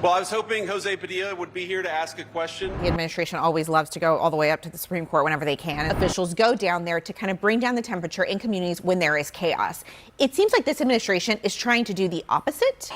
Well, I was hoping Jose Padilla would be here to ask a question. The administration always loves to go all the way up to the Supreme Court whenever they can. Officials go down there to kind of bring down the temperature in communities when there is chaos. It seems like this administration is trying to do the opposite.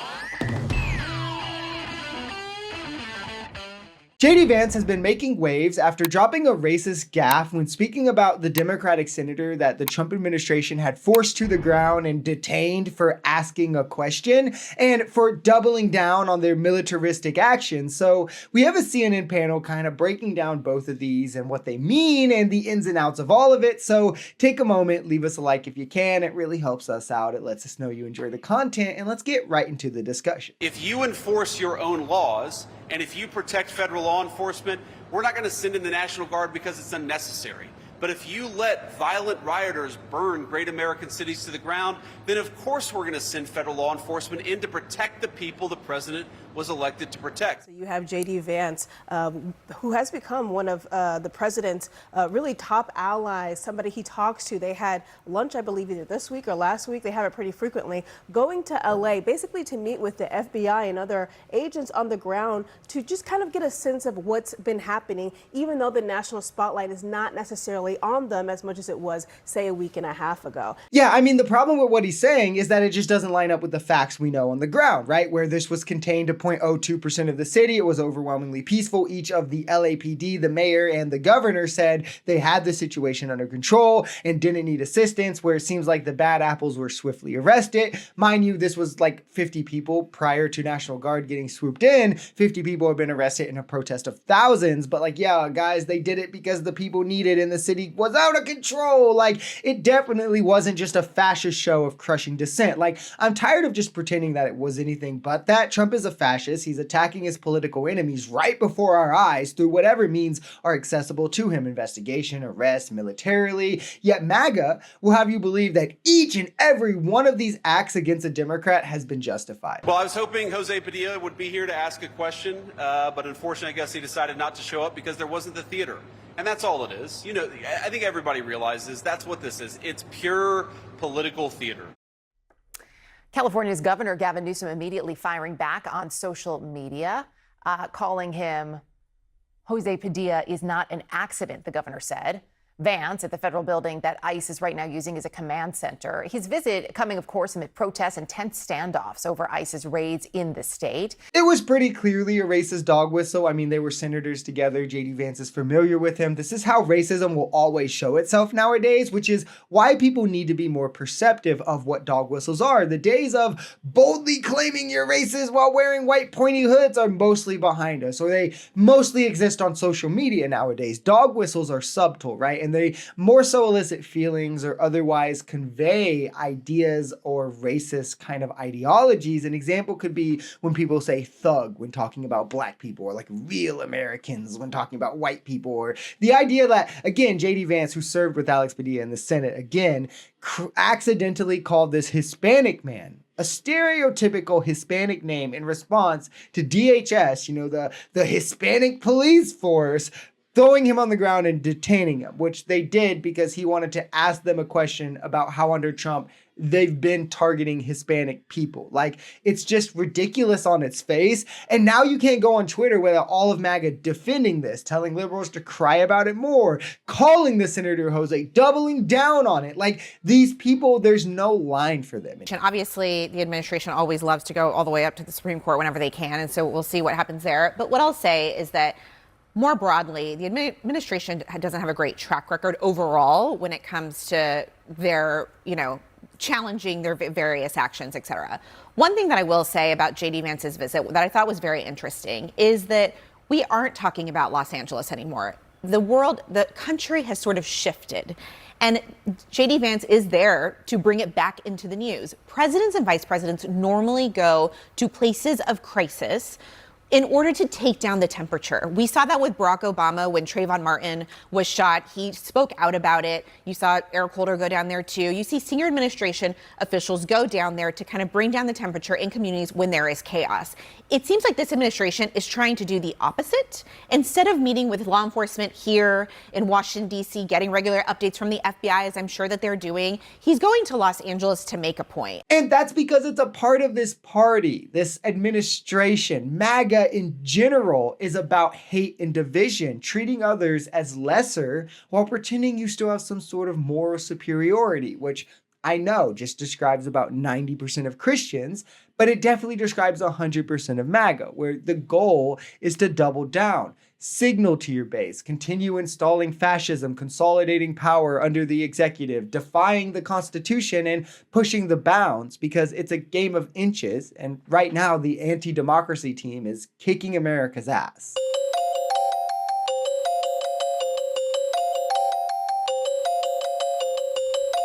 JD Vance has been making waves after dropping a racist gaffe when speaking about the Democratic senator that the Trump administration had forced to the ground and detained for asking a question and for doubling down on their militaristic actions. So we have a CNN panel kind of breaking down both of these and what they mean and the ins and outs of all of it. So take a moment, leave us a like if you can. It really helps us out. It lets us know you enjoy the content, and let's get right into the discussion. If you enforce your own laws, and if you protect federal law enforcement, we're not going to send in the National Guard because it's unnecessary. But if you let violent rioters burn great American cities to the ground, then of course we're going to send federal law enforcement in to protect the people the president was elected to protect. So you have J.D. Vance, who has become one of the president's really top allies, somebody he talks to. They had lunch, I believe, either this week or last week. They have it pretty frequently, going to L.A. basically to meet with the FBI and other agents on the ground to just kind of get a sense of what's been happening, even though the national spotlight is not necessarily on them as much as it was, say, a week and a half ago. Yeah, I mean, the problem with what he's saying is that it just doesn't line up with the facts we know on the ground, right? Where this was contained to 0.02% of the city. It was overwhelmingly peaceful. Each of the LAPD, the mayor, and the governor said they had the situation under control and didn't need assistance, where it seems like the bad apples were swiftly arrested. Mind you, this was like 50 people prior to National Guard getting swooped in. 50 people have been arrested in a protest of thousands. But like, yeah, guys, they did it because the people needed and the city was out of control. Like, it definitely wasn't just a fascist show of crushing dissent. Like, I'm tired of just pretending that it was anything but that. Trump is a fascist. He's attacking his political enemies right before our eyes through whatever means are accessible to him: investigation, arrest, militarily. Yet MAGA will have you believe that each and every one of these acts against a Democrat has been justified. Well, I was hoping Jose Padilla would be here to ask a question, but unfortunately, I guess he decided not to show up because there wasn't the theater. And that's all it is. You know, I think everybody realizes that's what this is. It's pure political theater. California's Governor Gavin Newsom immediately firing back on social media, calling him Jose Padilla is not an accident, the governor said. Vance at the federal building that ICE is right now using as a command center. His visit coming, of course, amid protests and tense standoffs over ICE's raids in the state. It was pretty clearly a racist dog whistle. I mean, they were senators together. JD Vance is familiar with him. This is how racism will always show itself nowadays, which is why people need to be more perceptive of what dog whistles are. The days of boldly claiming you're racist while wearing white pointy hoods are mostly behind us, or they mostly exist on social media nowadays. Dog whistles are subtle, right? And they more so elicit feelings or otherwise convey ideas or racist kind of ideologies. An example could be when people say thug when talking about black people, or like real Americans when talking about white people, or the idea that, again, JD Vance, who served with Alex Padilla in the Senate, again, accidentally called this Hispanic man a stereotypical Hispanic name in response to DHS, you know, the Hispanic police force, throwing him on the ground and detaining him, which they did because he wanted to ask them a question about how under Trump they've been targeting Hispanic people. Like, it's just ridiculous on its face. And now you can't go on Twitter without all of MAGA defending this, telling liberals to cry about it more, calling the Senator Jose, doubling down on it. Like, these people, there's no line for them. And obviously, the administration always loves to go all the way up to the Supreme Court whenever they can. And so we'll see what happens there. But what I'll say is that more broadly, the administration doesn't have a great track record overall when it comes to their, challenging their various actions, et cetera. One thing that I will say about J.D. Vance's visit that I thought was very interesting is that we aren't talking about Los Angeles anymore. The country has sort of shifted. And J.D. Vance is there to bring it back into the news. Presidents and vice presidents normally go to places of crisis in order to take down the temperature. We saw that with Barack Obama when Trayvon Martin was shot. He spoke out about it. You saw Eric Holder go down there too. You see senior administration officials go down there to kind of bring down the temperature in communities when there is chaos. It seems like this administration is trying to do the opposite. Instead of meeting with law enforcement here in Washington, D.C., getting regular updates from the FBI, as I'm sure that they're doing, he's going to Los Angeles to make a point. And that's because it's a part of this party, this administration. MAGA in general is about hate and division, treating others as lesser while pretending you still have some sort of moral superiority, which I know just describes about 90% of Christians, but it definitely describes 100% of MAGA, where the goal is to double down, signal to your base, continue installing fascism, consolidating power under the executive, defying the Constitution, and pushing the bounds, because it's a game of inches, and right now the anti-democracy team is kicking America's ass.